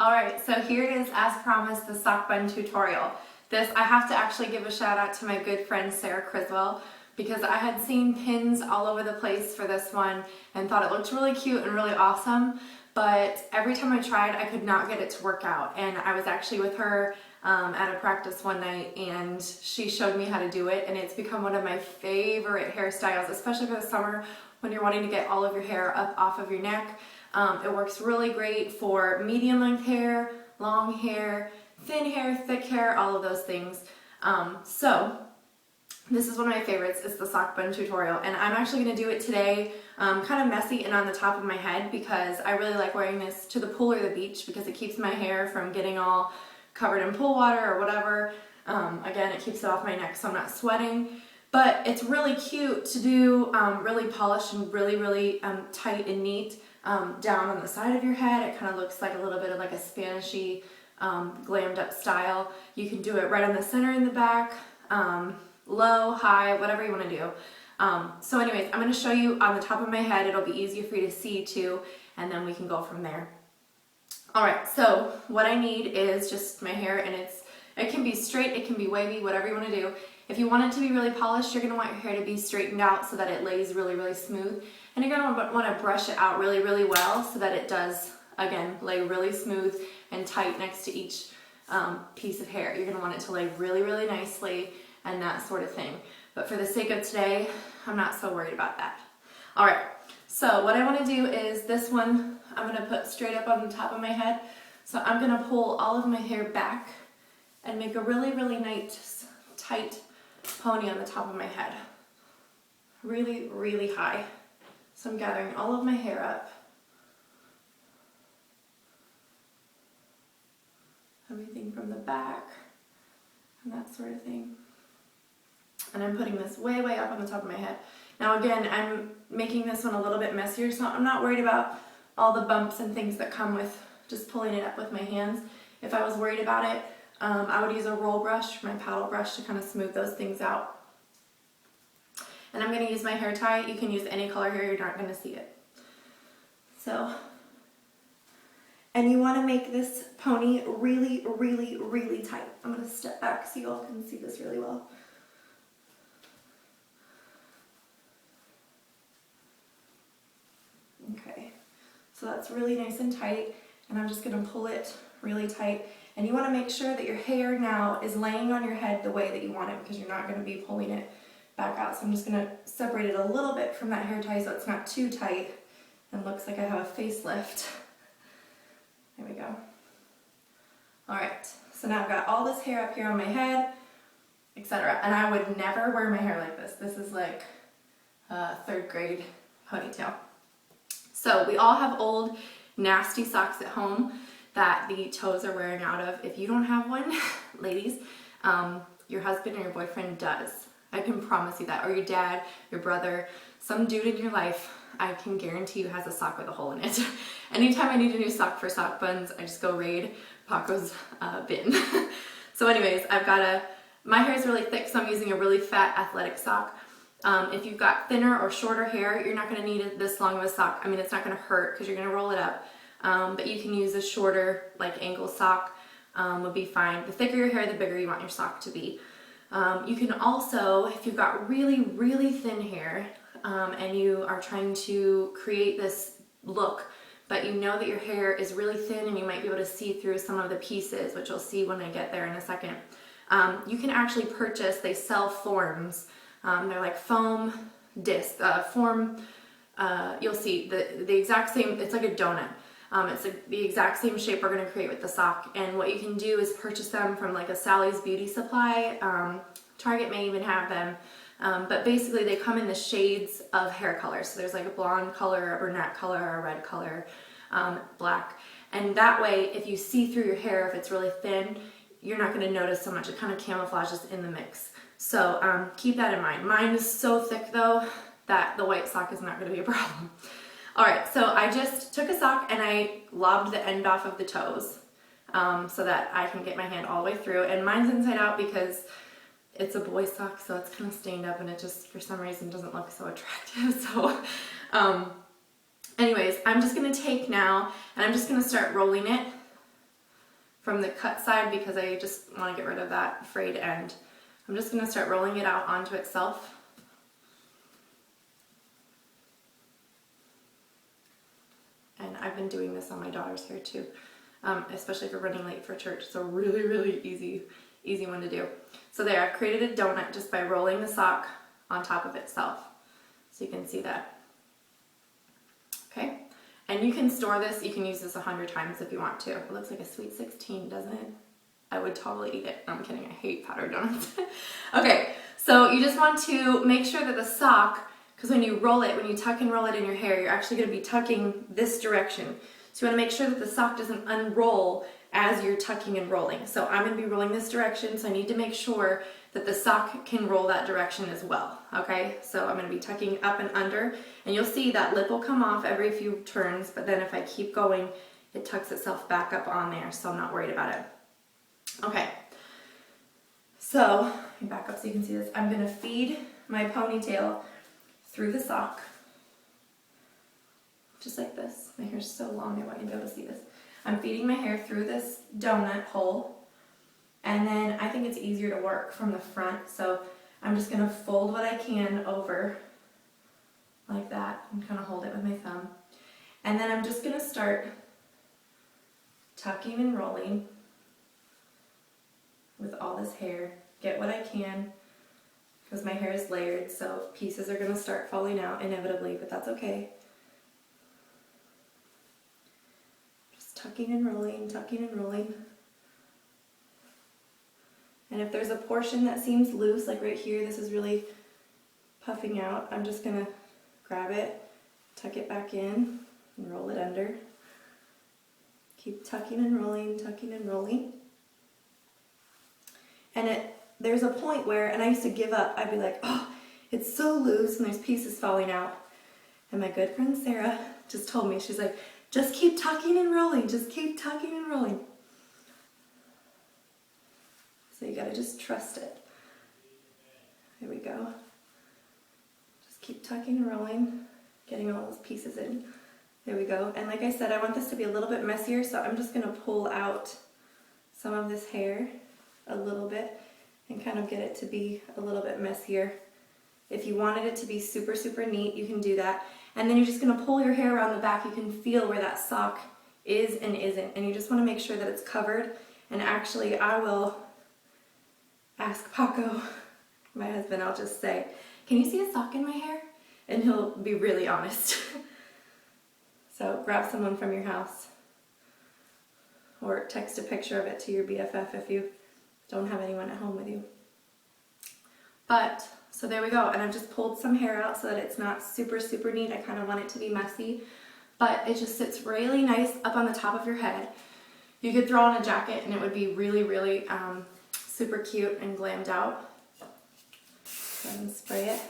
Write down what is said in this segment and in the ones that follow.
Alright, so here it is, as promised, the sock bun tutorial. This, I have to actually give a shout out to my good friend Sarah Criswell, because I had seen pins all over the place for this one and thought it looked really cute and really awesome, but every time I tried I could not get it to work out. And I was actually with her at a practice one night and she showed me how to do it, and it's become one of my favorite hairstyles, especially for the summer when you're wanting to get all of your hair up off of your neck. It works really great for medium length hair, long hair, thin hair, thick hair, all of those things. So this is one of my favorites. It's the sock bun tutorial, and I'm actually going to do it today kind of messy and on the top of my head, because I really like wearing this to the pool or the beach because it keeps my hair from getting all covered in pool water or whatever. Again, it keeps it off my neck so I'm not sweating. But it's really cute to do, really polished and really tight and neat down on the side of your head. It kind of looks like a little bit of like a Spanishy glammed up style. You can do it right on the center in the back, low, high, whatever you want to do. So anyways, I'm going to show you on the top of my head. It'll be easier for you to see too, and then we can go from there. Alright, so what I need is just my hair, and it can be straight, it can be wavy, whatever you want to do. If you want it to be really polished, you're going to want your hair to be straightened out so that it lays really smooth. And you're going to want to brush it out really well so that it does, again, lay really smooth and tight next to each piece of hair. You're going to want it to lay really nicely and that sort of thing. But for the sake of today, I'm not so worried about that. Alright, so what I want to do is this one I'm going to put straight up on the top of my head. So I'm going to pull all of my hair back and make a really nice tight pony on the top of my head. Really high. So I'm gathering all of my hair up. Everything from the back and that sort of thing. And I'm putting this way up on the top of my head. Now again, I'm making this one a little bit messier, so I'm not worried about all the bumps and things that come with just pulling it up with my hands. If I was worried about it, I would use a roll brush, my paddle brush, to kind of smooth those things out. And I'm going to use my hair tie. You can use any color hair, you're not going to see it. So, and you want to make this pony really tight. I'm going to step back so you all can see this really well. Okay, so that's really nice and tight, and I'm just going to pull it really tight. And you want to make sure that your hair now is laying on your head the way that you want it, because you're not going to be pulling it back out. So I'm just going to separate it a little bit from that hair tie so it's not too tight and looks like I have a facelift. There we go. Alright, so now I've got all this hair up here on my head, etc. And I would never wear my hair like this. This is like a 3rd grade ponytail. So we all have old nasty socks at home that the toes are wearing out of. If you don't have one, ladies, your husband or your boyfriend does. I can promise you that. Or your dad, your brother, some dude in your life, I can guarantee you has a sock with a hole in it. Anytime I need a new sock for sock buns, I just go raid Paco's bin. So anyways, my hair is really thick, so I'm using a really fat athletic sock. If you've got thinner or shorter hair, you're not going to need this long of a sock. I mean, it's not going to hurt because you're going to roll it up. But you can use a shorter, like ankle sock, would be fine. The thicker your hair, the bigger you want your sock to be. You can also, if you've got really thin hair, and you are trying to create this look, but you know that your hair is really thin and you might be able to see through some of the pieces, which you'll see when I get there in a second, you can actually purchase, they sell forms. They're like foam disc, you'll see the exact same, it's like a donut. It's like the exact same shape we're going to create with the sock, and what you can do is purchase them from like a Sally's Beauty Supply. Target may even have them, but basically they come in the shades of hair colors. So there's like a blonde color, a brunette color, a red color, black, and that way if you see through your hair, if it's really thin, you're not going to notice so much. It kind of camouflages in the mix. So keep that in mind. Mine is so thick though that the white sock is not going to be a problem. Alright, so I just took a sock and I lobbed the end off of the toes so that I can get my hand all the way through. And mine's inside out because it's a boy sock, so it's kind of stained up and it just, for some reason, doesn't look so attractive. So anyways, I'm just going to take now and I'm just going to start rolling it from the cut side because I just want to get rid of that frayed end. I'm just going to start rolling it out onto itself. And I've been doing this on my daughter's hair too, especially if you're running late for church. It's a really, really easy one to do. So there, I've created a donut just by rolling the sock on top of itself. So you can see that. Okay, and you can store this, you can use this 100 times if you want to. It looks like a sweet 16, doesn't it? I would totally eat it. No, I'm kidding, I hate powdered donuts. Okay, so you just want to make sure that the sock, because when you roll it, when you tuck and roll it in your hair, you're actually going to be tucking this direction. So you want to make sure that the sock doesn't unroll as you're tucking and rolling. So I'm going to be rolling this direction, so I need to make sure that the sock can roll that direction as well. Okay, so I'm going to be tucking up and under, and you'll see that lip will come off every few turns, but then if I keep going, it tucks itself back up on there, so I'm not worried about it. Okay, so let me back up so you can see this. I'm going to feed my ponytail through the sock, just like this. My hair's so long, I want you to be able to see this. I'm feeding my hair through this donut hole, and then I think it's easier to work from the front, so I'm just going to fold what I can over like that and kind of hold it with my thumb. And then I'm just going to start tucking and rolling with all this hair. Get what I can, because my hair is layered, so pieces are going to start falling out inevitably, but that's okay. Just tucking and rolling, tucking and rolling. And if there's a portion that seems loose, like right here, this is really puffing out, I'm just going to grab it, tuck it back in, and roll it under. Keep tucking and rolling, tucking and rolling. And there's a point where, and I used to give up, I'd be like, oh, it's so loose and there's pieces falling out. And my good friend Sarah just told me, she's like, just keep tucking and rolling, just keep tucking and rolling. So you gotta just trust it. There we go. Just keep tucking and rolling, getting all those pieces in. There we go. And like I said, I want this to be a little bit messier, so I'm just gonna pull out some of this hair a little bit and kind of get it to be a little bit messier. If you wanted it to be super, super neat, you can do that. And then you're just gonna pull your hair around the back. You can feel where that sock is and isn't. And you just wanna make sure that it's covered. And actually, I will ask Paco, my husband, I'll just say, can you see a sock in my hair? And he'll be really honest. So grab someone from your house or text a picture of it to your BFF if you don't have anyone at home with you. But, so there we go. And I've just pulled some hair out so that it's not super, super neat. I kind of want it to be messy, but it just sits really nice up on the top of your head. You could throw on a jacket and it would be really, really super cute and glammed out. Go ahead and spray it.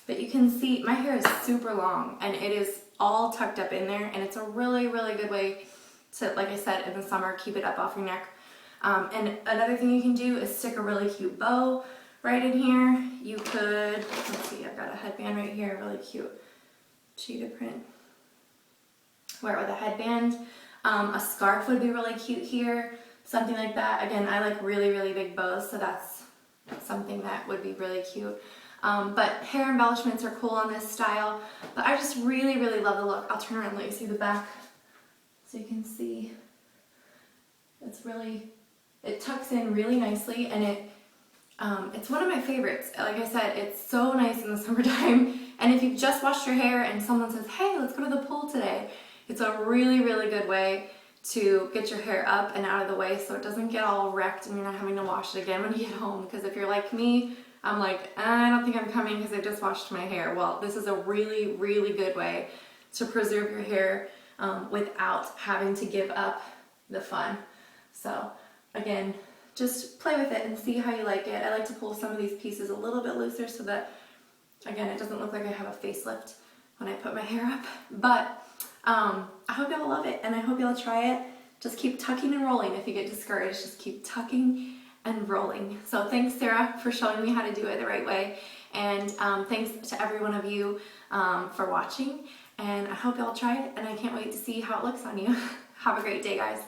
But you can see my hair is super long and it is all tucked up in there, and it's a really, really good way to, like I said, in the summer, keep it up off your neck. And another thing you can do is stick a really cute bow right in here. You could, let's see, I've got a headband right here, really cute cheetah print. Wear it with a headband. A scarf would be really cute here, something like that. Again, I like really, really big bows, so that's something that would be really cute. But hair embellishments are cool on this style, but I just really, really love the look. I'll turn around and let you see the back so you can see. It's really, it tucks in really nicely, and it's one of my favorites. Like I said, it's so nice in the summertime, and if you've just washed your hair and someone says, hey, let's go to the pool today, it's a really, really good way to get your hair up and out of the way so it doesn't get all wrecked and you're not having to wash it again when you get home. Because if you're like me, I'm like, I don't think I'm coming because I just washed my hair. Well, this is a really, really good way to preserve your hair without having to give up the fun. So again, just play with it and see how you like it. I like to pull some of these pieces a little bit looser so that, again, it doesn't look like I have a facelift when I put my hair up. But I hope y'all love it, and I hope y'all try it. Just keep tucking and rolling. If you get discouraged, just keep tucking and rolling. So thanks, Sarah, for showing me how to do it the right way. And thanks to every one of you for watching. And I hope y'all try it, and I can't wait to see how it looks on you. Have a great day, guys.